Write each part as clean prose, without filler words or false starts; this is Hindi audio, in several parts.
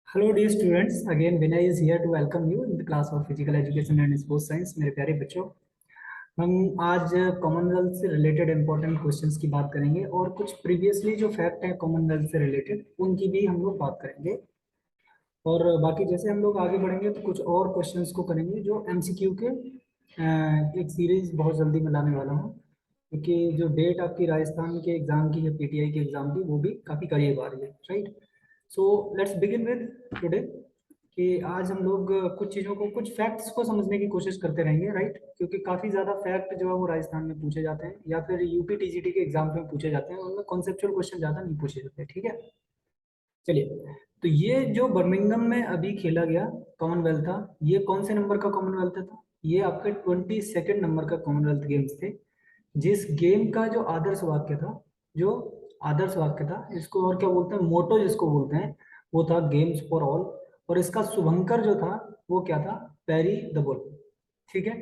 Hello dear students, again Vinay is here to welcome you in the class of Physical Education and Sports Science। मेरे प्यारे बच्चों, हम आज कॉमनवेल्थ से रिलेटेड इंपॉर्टेंट क्वेश्चंस की बात करेंगे और कुछ प्रीवियसली जो फैक्ट हैं कॉमनवेल्थ से रिलेटेड उनकी भी हम लोग बात करेंगे। और बाकी जैसे हम लोग आगे बढ़ेंगे तो कुछ और क्वेश्चंस को करेंगे जो एमसीक्यू के एक सीरीज बहुत जल्दी में लाने वाला हूँ, क्योंकि जो डेट आपकी राजस्थान के एग्जाम की है, पीटीआई के एग्जाम की, वो भी काफ़ी करीब आ रही है, right. So let's begin with today कि आज हम लोग कुछ चीज़ों को, कुछ फैक्ट्स को समझने की कोशिश करते रहेंगे, राइट। क्योंकि काफ़ी ज़्यादा फैक्ट जो है वो राजस्थान में पूछे जाते हैं या फिर यूपी टीजीटी के एग्जाम में पूछे जाते हैं, उनमें कॉन्सेप्चुअल क्वेश्चन ज़्यादा नहीं पूछे जाते, ठीक है। चलिए, तो ये जो बर्मिंघम में अभी खेला गया कॉमनवेल्थ था, ये कौन से नंबर का कॉमनवेल्थ था? ये आपके 22nd नंबर का कॉमनवेल्थ गेम्स थे, जिस गेम का जो आदर्श वाक्य था, जो आदर्श वाक्य था, इसको और क्या बोलते हैं, मोटो जिसको बोलते हैं, वो था गेम्स फॉर ऑल। और इसका शुभंकर जो था वो क्या था? पेरी द बुल, ठीक है।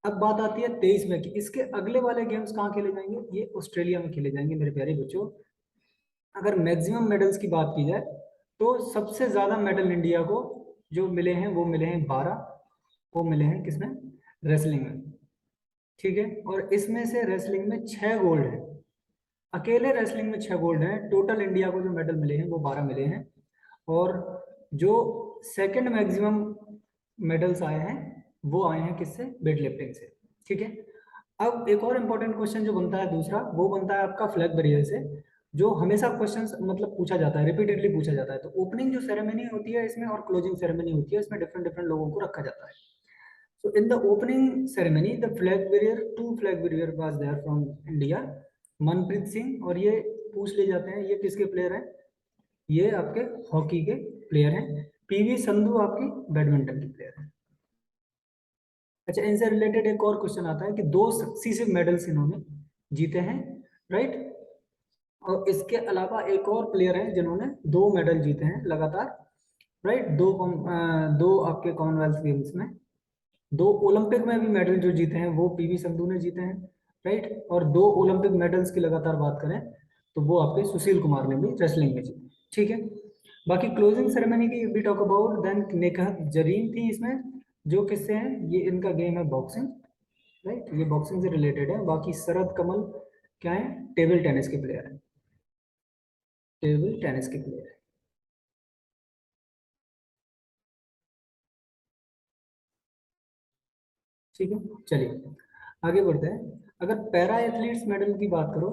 अब बात आती है 23 में कि इसके अगले वाले गेम्स कहाँ खेले जाएंगे? ये ऑस्ट्रेलिया में खेले जाएंगे मेरे प्यारे बच्चों। अगर मैक्सिमम मेडल्स की बात की जाए तो सबसे ज्यादा मेडल इंडिया को जो मिले हैं वो मिले हैं 12। वो मिले हैं किसमें? रेसलिंग में, ठीक है। और इसमें से रेसलिंग में 6 गोल्ड है, अकेले रेसलिंग में 6 गोल्ड हैं। टोटल इंडिया को जो मेडल मिले हैं वो 12 मिले हैं। और जो सेकंड मैक्सिमम मेडल्स आए हैं वो आए हैं किससे? वेट लिफ्टिंग से, ठीक है। अब एक और इम्पोर्टेंट क्वेश्चन जो बनता है दूसरा, वो बनता है आपका फ्लैग बैरियर से, जो हमेशा क्वेश्चन मतलब पूछा जाता है, रिपीटेडली पूछा जाता है। तो ओपनिंग जो सेरेमनी होती है इसमें और क्लोजिंग सेरेमनी होती है, इसमें डिफरेंट डिफरेंट लोगों को रखा जाता है। So in the opening ceremony, the flag bearer, two flag bearer was there from India, Manpreet Singh. और ये पूछ ले जाते हैं ये किसके प्लेयर हैं? ये आपके हॉकी के प्लेयर हैं। पीवी संधू आपकी बैडमिंटन की प्लेयर है। अच्छा, इनसे रिलेटेड एक और क्वेश्चन आता है कि 2 सक्सीसिव मेडल्स इन्होंने जीते हैं, राइट। और इसके अलावा एक और प्लेयर हैं जिन्होंने 2 मेडल जीते हैं लगातार, राइट। दो आपके कॉमनवेल्थ गेम्स में, 2 ओलंपिक में भी मेडल जो जीते हैं वो पीवी संधू ने जीते हैं, राइट। और 2 ओलंपिक मेडल्स की लगातार बात करें तो वो आपके सुशील कुमार ने भी रेसलिंग में जीते, ठीक है। बाकी क्लोजिंग सेरेमनी की भी टॉक अबाउट, देन नेकाहत जरीन थी इसमें, जो किससे हैं? ये इनका गेम है बॉक्सिंग, राइट। ये बॉक्सिंग से रिलेटेड है। बाकी शरद कमल क्या है? टेबल टेनिस के प्लेयर है, टेबल टेनिस के प्लेयर है, ठीक है। चलिए आगे बढ़ते हैं। अगर पैरा एथलीट्स मेडल की बात करो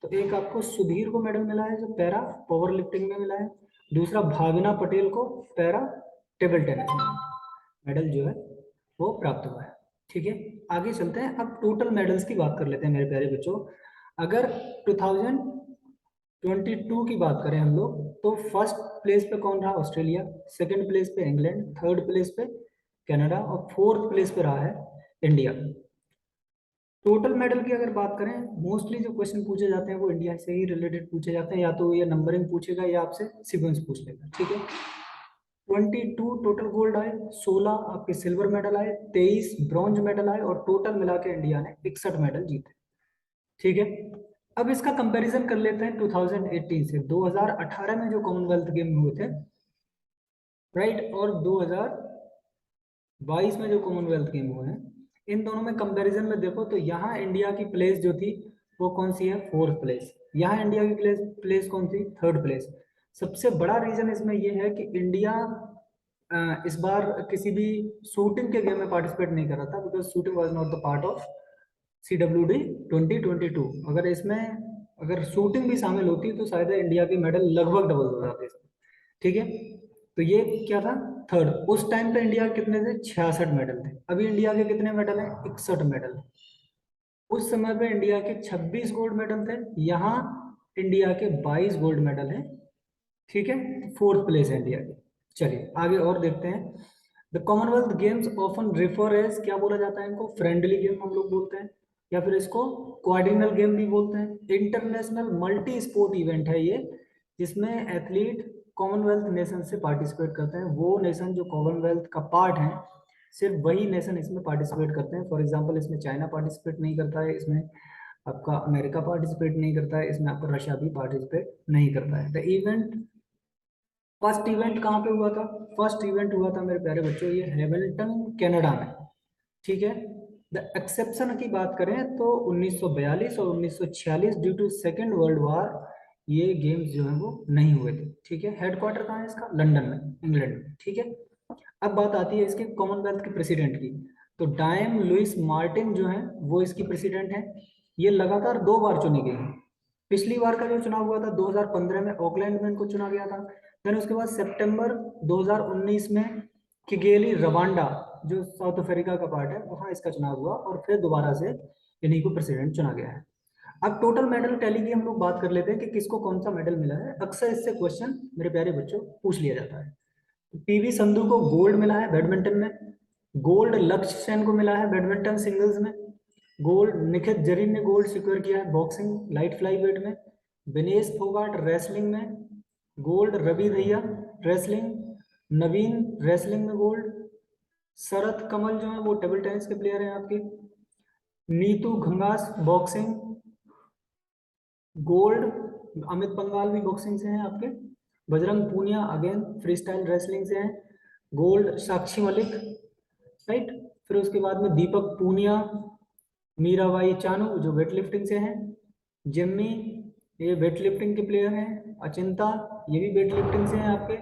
तो एक आपको सुधीर को मेडल मिला है जो पैरा पावर लिफ्टिंग में मिला है। दूसरा भावना पटेल को पैरा टेबल टेनिस में मेडल जो है वो प्राप्त हुआ है, ठीक है। आगे चलते हैं, अब टोटल मेडल्स की बात कर लेते हैं मेरे प्यारे बच्चों। अगर 2022 की बात करें हम लोग तो फर्स्ट प्लेस पे कौन रहा? ऑस्ट्रेलिया। सेकंड प्लेस पे इंग्लैंड, थर्ड प्लेस पे कनाडा और फोर्थ प्लेस पे रहा है इंडिया। टोटल मेडल की अगर बात करें, मोस्टली जो क्वेश्चन पूछे जाते हैं वो इंडिया से ही रिलेटेड पूछे जाते हैं, या तो ये नंबरिंग पूछेगा या आपसे सीक्वेंस पूछ लेगा, ठीक है। 22 टोटल गोल्ड आए, 16 आपके सिल्वर मेडल आए, 23 ब्रॉन्ज मेडल आए और टोटल मिला के इंडिया ने 61 मेडल जीते, ठीक है। अब इसका कंपैरिजन कर लेते हैं 2018 से। 2018 में जो कॉमनवेल्थ गेम हुए थे, राइट, और 2022 में जो कॉमनवेल्थ गेम हुए हैं, इन दोनों में कंपैरिजन में देखो तो यहाँ इंडिया की प्लेस जो थी वो कौन सी है? Fourth place. यहाँ इंडिया की प्लेस प्लेस कौन थी? Third place. सबसे बड़ा रीजन इसमें ये है कि इंडिया इस बार किसी भी शूटिंग के गेम में पार्टिसिपेट नहीं कर रहा था, because shooting was not the part of CWD 2022। अगर इसमें अगर शूटिंग भी शामिल होती तो शायद इंडिया के मेडल लगभग डबल हो जाते इसमें, ठीक है। तो ये क्या था? थर्ड। उस टाइम पे इंडिया के कितने थे? 66 मेडल थे। अभी इंडिया के कितने मेडल हैं? 61 मेडल। उस समय पे इंडिया के 26 गोल्ड मेडल थे, यहाँ इंडिया के 22 गोल्ड मेडल हैं, ठीक है। फोर्थ प्लेस है इंडिया की। चलिए आगे और देखते हैं। The Commonwealth Games often refer as, क्या बोला जाता है इनको? फ्रेंडली गेम हम लोग बोलते हैं, या फिर इसको क्वाड्रिनल गेम भी बोलते हैं। इंटरनेशनल मल्टी स्पोर्ट इवेंट है ये, जिसमें एथलीट कॉमनवेल्थ नेशन से पार्टिसिपेट करते हैं। वो नेशन जो कॉमनवेल्थ का पार्ट है, सिर्फ वही नेशन इसमें पार्टिसिपेट करते हैं। फॉर एग्जांपल इसमें चाइना पार्टिसिपेट नहीं करता है, इसमें आपका अमेरिका पार्टिसिपेट नहीं करता है, इसमें आपका रशिया भी पार्टिसिपेट नहीं करता है। द इवेंट फर्स्ट इवेंट कहाँ पे हुआ था? फर्स्ट इवेंट हुआ था मेरे प्यारे बच्चों ये हैमिल्टन कनाडा में, ठीक है। द एक्सेप्शन की बात करें तो 1942 और 1946 due to second world war ये गेम्स जो है वो नहीं हुए थे, ठीक है। हेडक्वार्टर कहाँ है इसका? लंदन में, इंग्लैंड में, ठीक है। अब बात आती है इसके कॉमनवेल्थ के प्रेसिडेंट की। तो डायम लुइस मार्टिन जो है वो इसकी प्रेसिडेंट है। ये लगातार 2 बार चुनी गई है। पिछली बार का जो चुनाव हुआ था 2015 में ऑकलैंड में इनको चुना गया था। फिर उसके बाद सितंबर 2019 में किगेली रवांडा जो साउथ अफ्रीका का पार्ट है वहां इसका चुनाव हुआ और फिर दोबारा से इन्हीं को प्रेसिडेंट चुना गया है। अब टोटल मेडल टैली की हम लोग बात कर लेते हैं कि किसको कौन सा मेडल मिला है। अक्सर इससे क्वेश्चन मेरे प्यारे बच्चों पूछ लिया जाता है। पीवी संधू को गोल्ड मिला है बैडमिंटन में। गोल्ड लक्ष्य सेन को मिला है बैडमिंटन सिंगल्स में। गोल्ड निखित जरीन ने गोल्ड सिक्योर किया है बॉक्सिंग लाइट फ्लाई वेट में। विनेश फोगाट रेसलिंग में gold. Ravi Dahiya wrestling. Naveen wrestling में गोल्ड। शरद कमल जो है वो टेबल टेनिस के प्लेयर हैं आपके। Neetu Ghanghas boxing gold. अमित पंगाल भी बॉक्सिंग से हैं आपके। Bajrang Punia again freestyle wrestling से हैं गोल्ड। साक्षी मलिक, राइट। फिर उसके बाद में दीपक पूनिया, मीराबाई चानू जो वेट लिफ्टिंग से हैं। जिम्मी ये वेट लिफ्टिंग के प्लेयर हैं। अचिंता ये भी वेट लिफ्टिंग से हैं आपके।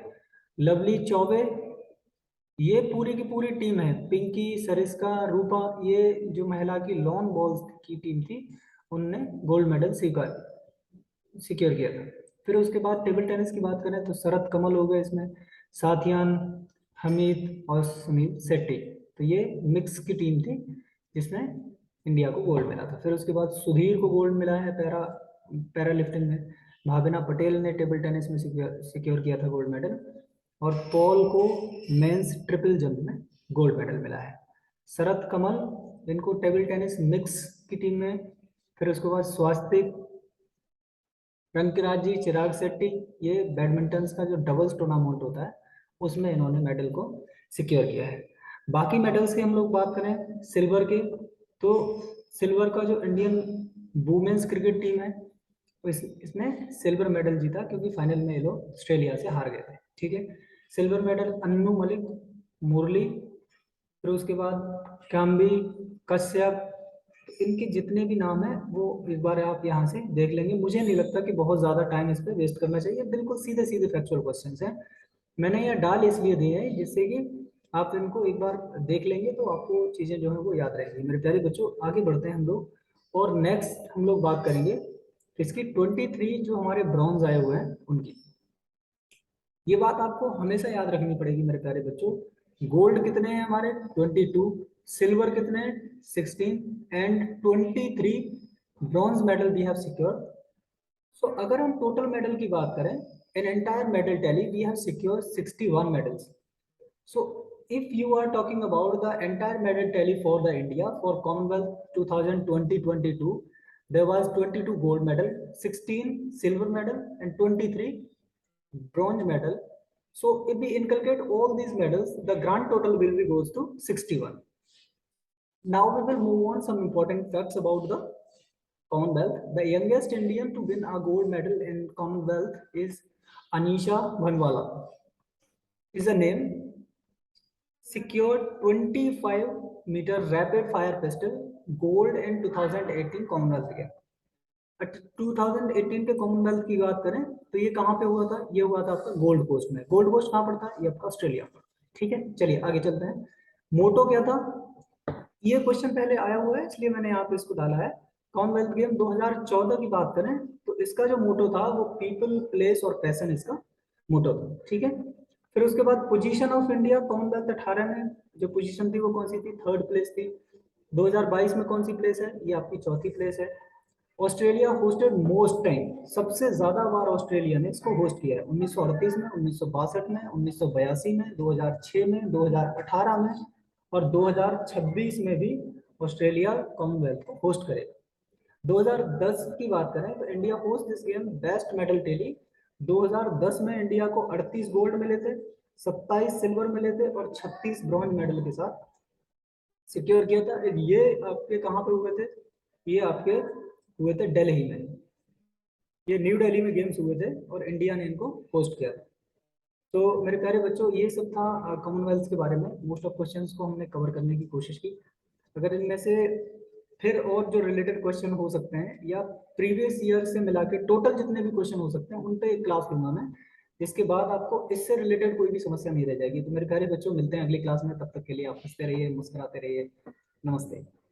लवली चौबे ये पूरी की पूरी टीम है। पिंकी सरिस्का रूपा ये जो महिला की लॉन बॉल्स की टीम थी उनने गोल्ड मेडल सिक्योर किया था। फिर उसके बाद टेबल टेनिस की बात करें तो शरद कमल हो गए इसमें। साथियान हमीद और सुनील शेट्टी। तो ये मिक्स की टीम थी जिसमें इंडिया को गोल्ड मिला था। फिर उसके बाद सुधीर को गोल्ड मिला है पैरा लिफ्टिंग में। भाविना पटेल ने टेबल टेनिस में सिक्योर किया था गोल्ड मेडल। और पॉल को मेंस ट्रिपल जंप में गोल्ड मेडल मिला है। शरद कमल इनको टेबल टेनिस मिक्स की टीम में। फिर उसके बाद स्वास्तिक रंगराज जी चिराग शेट्टी ये बैडमिंटन का जो डबल्स टूर्नामेंट होता है उसमें इन्होंने मेडल को सिक्योर किया है। बाकी मेडल्स की हम लोग बात करें सिल्वर के तो सिल्वर का जो इंडियन वुमेन्स क्रिकेट टीम है तो इसने सिल्वर मेडल जीता क्योंकि फाइनल में ये लोग ऑस्ट्रेलिया से हार गए थे, ठीक है। सिल्वर मेडल अन्नू मलिक, मुरली, फिर उसके बाद काम्बी, कश्यप, इनके जितने भी नाम हैं वो इस बार आप यहाँ से देख लेंगे। मुझे नहीं लगता कि बहुत ज़्यादा टाइम इस पर वेस्ट करना चाहिए, बिल्कुल सीधे सीधे फैक्चुअल क्वेश्चंस हैं। मैंने ये डाल इसलिए दिए हैं जिससे कि आप इनको एक बार देख लेंगे तो आपको चीज़ें जो है वो याद रहेंगी। मेरे प्यारे बच्चों आगे बढ़ते हैं हम लोग और नेक्स्ट हम लोग बात करेंगे इसकी 23 जो हमारे ब्रॉन्ज आए हुए हैं उनकी। ये बात आपको हमेशा याद रखनी पड़ेगी मेरे प्यारे बच्चों। गोल्ड कितने हैं हमारे 22, सिल्वर कितने हैं 16 and 23 bronze medal we have secure. So अगर हम टोटल मेडल की बात करें in entire medal tally we have secure 61 medals. So if you are talking about the entire medal tally for the India for Commonwealth 2020-22, there was 22 gold medal, 16 silver medal and 23 bronze medal. So if we inculcate all these medals, the grand total will be goes to 61. Now we will move on some important facts about the Commonwealth. The youngest Indian to win a gold medal in Commonwealth is Anisha Bhanwala. Is a name secured 25-meter rapid fire pistol gold in 2018 Commonwealth game. 2018 के कॉमनवेल्थ की बात करें तो ये कहाँ पे हुआ था? ये हुआ था आपका गोल्ड कोस्ट में। गोल्ड कोस्ट कहाँ पड़ता है? ये आपका ऑस्ट्रेलिया पर, ठीक है। चलिए आगे चलते हैं। मोटो क्या था? ये क्वेश्चन पहले आया हुआ है इसलिए मैंने यहाँ पे इसको डाला है। कॉमनवेल्थ गेम 2014 की बात करें तो इसका जो मोटो था वो पीपल प्लेस और पैशन इसका मोटो था, ठीक है। फिर उसके बाद पोजीशन ऑफ इंडिया कॉमनवेल्थ 18 में जो पोजीशन थी वो कौन सी थी? थर्ड प्लेस थी। 2022 में कौन सी प्लेस है? ये आपकी चौथी प्लेस है। ऑस्ट्रेलिया होस्टेड मोस्ट टाइम, सबसे ज्यादा बार ऑस्ट्रेलिया ने इसको होस्ट किया है। 1938 में, 1962 में, 1982 में, 2006 में, 2018 में और 2026 में भी ऑस्ट्रेलिया कॉमनवेल्थ को होस्ट करेगा। 2010 की बात करें तो India host this game best medal tally. 2010 में इंडिया को 38 गोल्ड मिले थे, 27 सिल्वर मिले थे और 36 ब्रॉन्ज मेडल के साथ सिक्योर किया था। ये आपके कहाँ पे हुए थे? ये आपके हुए थे दिल्ली में। ये न्यू दिल्ली में गेम्स हुए थे और इंडिया ने इनको होस्ट किया था। तो मेरे प्यारे बच्चों, ये सब था कॉमनवेल्थ के बारे में। मोस्ट ऑफ क्वेश्चंस को हमने कवर करने की कोशिश की। अगर इनमें से फिर और जो रिलेटेड क्वेश्चन हो सकते हैं या प्रीवियस ईयर से मिला के टोटल जितने भी क्वेश्चन हो सकते हैं उन पे एक क्लास लूंगा मैं, जिसके बाद आपको इससे रिलेटेड कोई भी समस्या नहीं रह जाएगी। तो मेरे प्यारे बच्चों, मिलते हैं अगली क्लास में। तब तक के लिए आप हंसते रहिए, मुस्कुराते रहिए। नमस्ते।